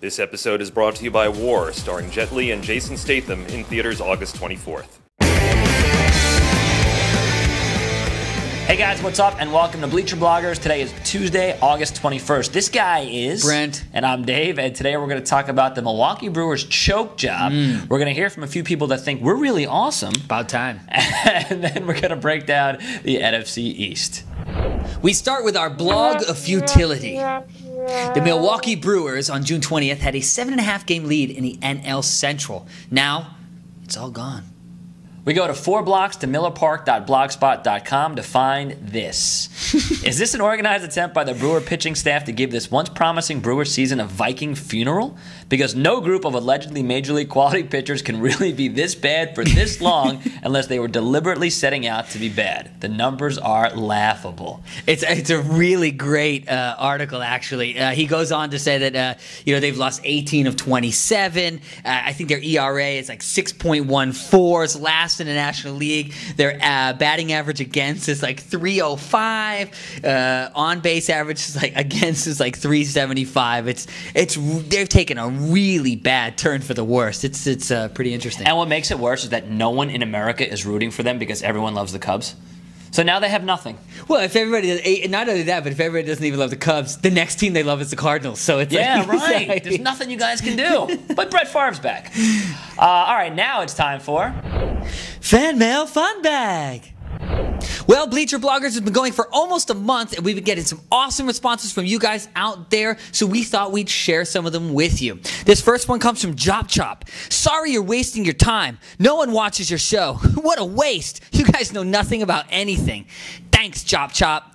This episode is brought to you by War, starring Jet Li and Jason Statham, in theaters August 24th. Hey guys, what's up? And welcome to Bleacher Bloggers. Today is Tuesday, August 21st. This guy is Brent. And I'm Dave. And today we're going to talk about the Milwaukee Brewers choke job. We're going to hear from a few people that think we're really awesome. About time. And then we're going to break down the NFC East. We start with our blog of futility. The Milwaukee Brewers on June 20th had a 7.5 game lead in the NL Central. Now, it's all gone. We go to 4 blocks to millerpark.blogspot.com to find this. Is this an organized attempt by the Brewer pitching staff to give this once promising Brewer season a Viking funeral? Because no group of allegedly major league quality pitchers can really be this bad for this long unless they were deliberately setting out to be bad. The numbers are laughable. It's a really great article, actually. He goes on to say that they've lost 18 of 27. I think their ERA is like 6.14. It's last in the National League. Their batting average against is like 305. On base average is like against is like 375. They've taken a really bad turn for the worst. It's pretty interesting. And what makes it worse is that no one in America is rooting for them because everyone loves the Cubs. So now they have nothing. Well, if everybody, not only that, but if everybody doesn't even love the Cubs, the next team they love is the Cardinals. So it's right. There's nothing you guys can do. But Brett Favre's back. All right, now it's time for Fan Mail Fun Bag. Well, Bleacher Bloggers has been going for almost a month, and we've been getting some awesome responses from you guys out there, so we thought we'd share some of them with you. This first one comes from Chop Chop. Sorry you're wasting your time. No one watches your show. What a waste. You guys know nothing about anything. Thanks, Chop Chop.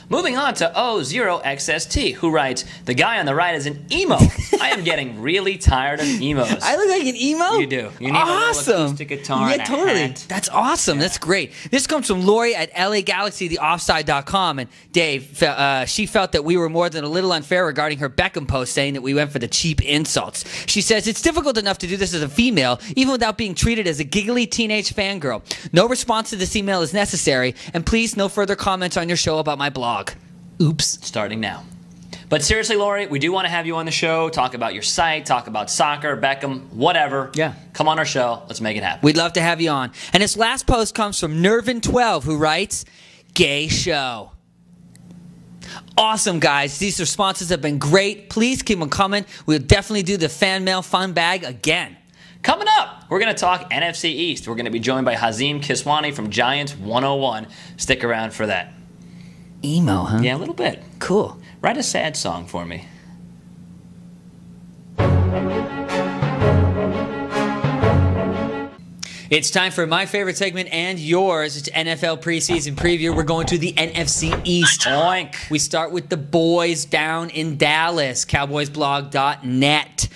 Moving on to O0XST, who writes, the guy on the right is an emo. I am getting really tired of emos. I look like an emo? You do. You need awesome. a little acoustic guitar and a totally. hat. That's awesome. Yeah. That's great. This comes from Lori at LAGalaxyTheOffside.com. And Dave, she felt that we were more than a little unfair regarding her Beckham post, saying that we went for the cheap insults. She says, it's difficult enough to do this as a female, even without being treated as a giggly teenage fangirl. No response to this email is necessary. And please, no further comments on your show about my blog. Oops. Starting now. But seriously, Lori, we do want to have you on the show, talk about your site, talk about soccer, Beckham, whatever. Yeah. Come on our show. Let's make it happen. We'd love to have you on. And this last post comes from Nervin12, who writes, gay show. Awesome, guys. These responses have been great. Please keep them coming. We'll definitely do the fan mail fun bag again. Coming up, we're going to talk NFC East. We're going to be joined by Hazem Kiswani from Giants 101. Stick around for that. Emo, huh? Yeah, a little bit. Cool. Write a sad song for me. It's time for my favorite segment and yours. It's NFL preseason preview. We're going to the NFC East. Oink. We start with the boys down in Dallas. CowboysBlog.net.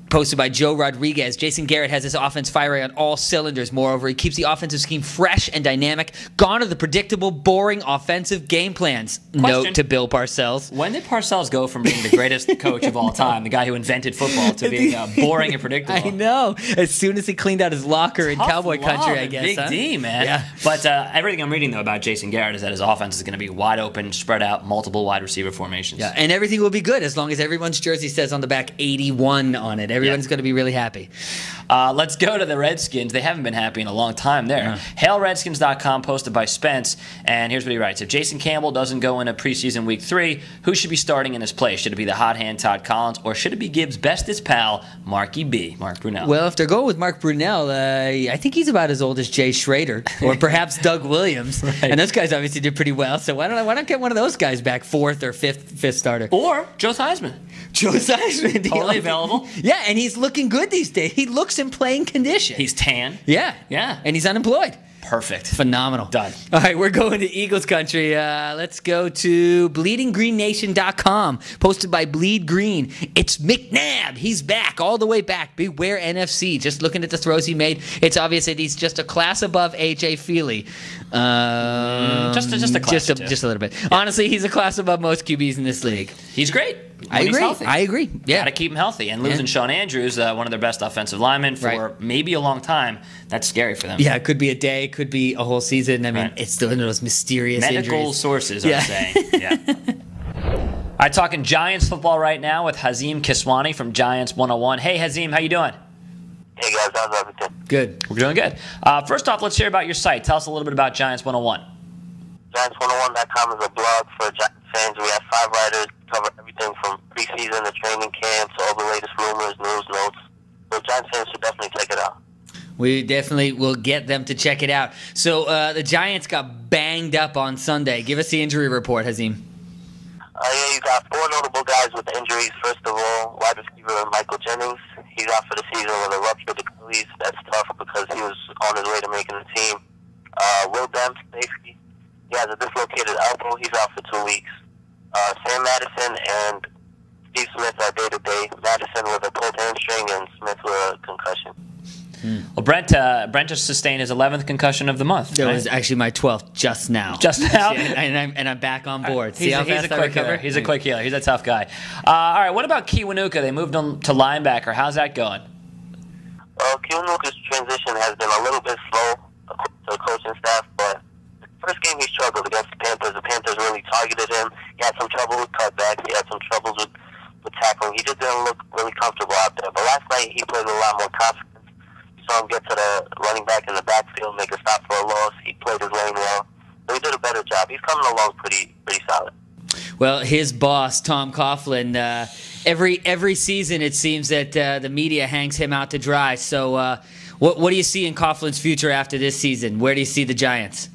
Posted by Joe Rodriguez. Jason Garrett has this offense firing on all cylinders. Moreover, he keeps the offensive scheme fresh and dynamic. Gone are the predictable, boring offensive game plans. Question. Note to Bill Parcells. When did Parcells go from being the greatest coach of all time, the guy who invented football, to being boring and predictable? I know. As soon as he cleaned out his locker in Cowboy Country, I guess. Big D, man. Yeah. But everything I'm reading, though, about Jason Garrett is that his offense is going to be wide open, spread out, multiple wide receiver formations. Yeah, and everything will be good as long as everyone's jersey says on the back 81 on it. Everyone's going to be really happy. Let's go to the Redskins. They haven't been happy in a long time there. HailRedskins.com, posted by Spence, and here's what he writes. If Jason Campbell doesn't go into preseason week 3, who should be starting in his place? Should it be the hot hand Todd Collins, or should it be Gibbs' bestest pal, Marky B, Mark Brunell? Well, if they're going with Mark Brunell, I think he's about as old as Jay Schrader, or perhaps Doug Williams. Right. And those guys obviously did pretty well, so why don't get one of those guys back, fourth or fifth starter? Or Joe Theismann. Joe Theismann. Totally available. Yeah, and he's looking good these days. He looks in playing condition. He's tan. Yeah. Yeah. And he's unemployed. Perfect. Phenomenal. Done. All right, we're going to Eagles country. Let's go to bleedinggreennation.com, posted by Bleed Green. It's McNabb. He's back, all the way back. Beware NFC. Just looking at the throws he made, it's obvious that he's just a class above A.J. Feely. Just a class. Just a little bit. Yeah. Honestly, he's a class above most QBs in this league. He's great. I agree. Yeah. Got to keep him healthy. And losing Sean Andrews, one of their best offensive linemen for maybe a long time, that's scary for them. Yeah, it could be a day, could be a whole season. I mean, it's one of those mysterious medical injuries. sources are saying. Yeah. All right, talking Giants football right now with Hazem Kiswani from Giants 101. Hey, Hazem, how you doing? Hey guys, how's everything? Good. We're doing good. First off, let's hear about your site. Tell us a little bit about Giants 101. Giants101.com is a blog for Giants fans. We have 5 writers, cover everything from preseason to training camps, all the latest rumors, news, notes. So Giants fans should definitely check it out. We definitely will get them to check it out. So the Giants got banged up on Sunday. Give us the injury report, Hazem. Yeah, you got 4 notable guys with injuries. First of all, wide receiver Michael Jennings. He's out for the season with a ruptured Achilles. That's tough because he was on his way to making the team. Will Dempsey, safety. He has a dislocated elbow. He's out for 2 weeks. Sam Madison and Steve Smith are day-to-day. Madison with a pulled hamstring and Smith with a concussion. Well, Brent just sustained his 11th concussion of the month. That right? was actually my 12th just now. Just now? and I'm back on board. See He's how a fast I quick recover? healer. He's a quick healer. He's a tough guy. All right, what about Kiwanuka? They moved him to linebacker. How's that going? Kiwanuka's transition has been a little bit slow to the coaching staff, but the first game he struggled against the Panthers. The Panthers really targeted him. He had some trouble with cutbacks. He had some troubles with tackling. He just didn't look really comfortable out there. But last night he played with a lot more confidence. You saw him get to the running back in the backfield, make a stop for a loss. He played his lane well. So he did a better job. He's coming along pretty solid. Well, his boss, Tom Coughlin, every season it seems that the media hangs him out to dry. So what do you see in Coughlin's future after this season? Where do you see the Giants?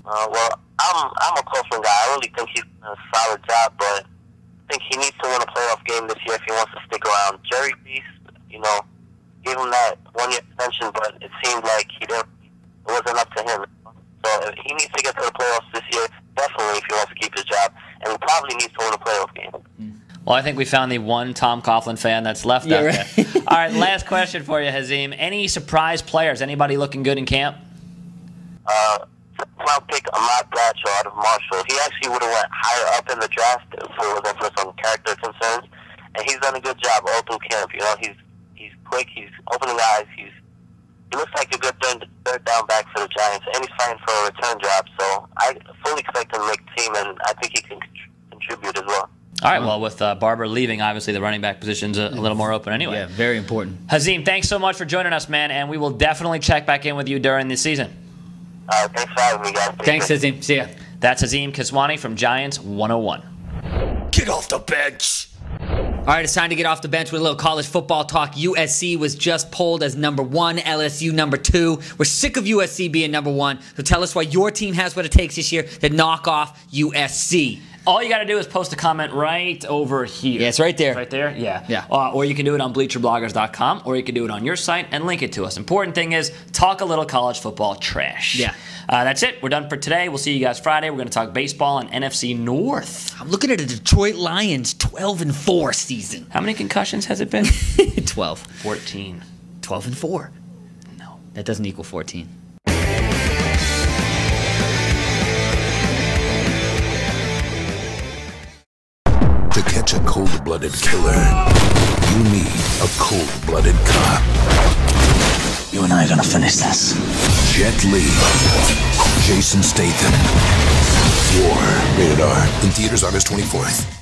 Well, I'm a Coughlin guy. I really think he's done a solid job, but I think he needs to win a playoff game this year if he wants to stick around. Jerry Reese, gave him that 1-year extension, but it seemed like it wasn't up to him. So he needs to get to the playoffs this year, definitely, if he wants to keep his job, and he probably needs to win a playoff game. Well, I think we found the one Tom Coughlin fan that's left out there. All right, last question for you, Hazem. Any surprise players? Anybody looking good in camp? I'll pick Ahmad Bradshaw out of Marshall. He actually would have went higher up in the draft if it wasn't for some character concerns, and he's done a good job all through camp. He's quick, he's opening eyes, he looks like a good third down back for the Giants, and he's fighting for a return job. So I fully expect him to make the team, and I think he can contribute as well. All right, well, with Barber leaving, obviously the running back position's a little more open anyway. Yeah, very important. Hazem, thanks so much for joining us, man, and we will definitely check back in with you during the season. Thanks for having me, guys. Thanks, Hazem. See ya. That's Hazem Kiswani from Giants 101. Get off the bench! All right, it's time to get off the bench with a little college football talk. USC was just polled as number 1, LSU number 2. We're sick of USC being number 1, so tell us why your team has what it takes this year to knock off USC. All you got to do is post a comment right over here. Yeah, it's right there. Right there? Yeah. Yeah. Or you can do it on bleacherbloggers.com, or you can do it on your site and link it to us. Important thing is, talk a little college football trash. Yeah. That's it. We're done for today. We'll see you guys Friday. We're going to talk baseball and NFC North. I'm looking at a Detroit Lions 12-4 season. How many concussions has it been? 12. 14. 12-4. No. That doesn't equal 14. To catch a cold-blooded killer, you need a cold-blooded cop. You and I are gonna finish this. Jet Li, Jason Statham. War. Rated R. In theaters August 24th.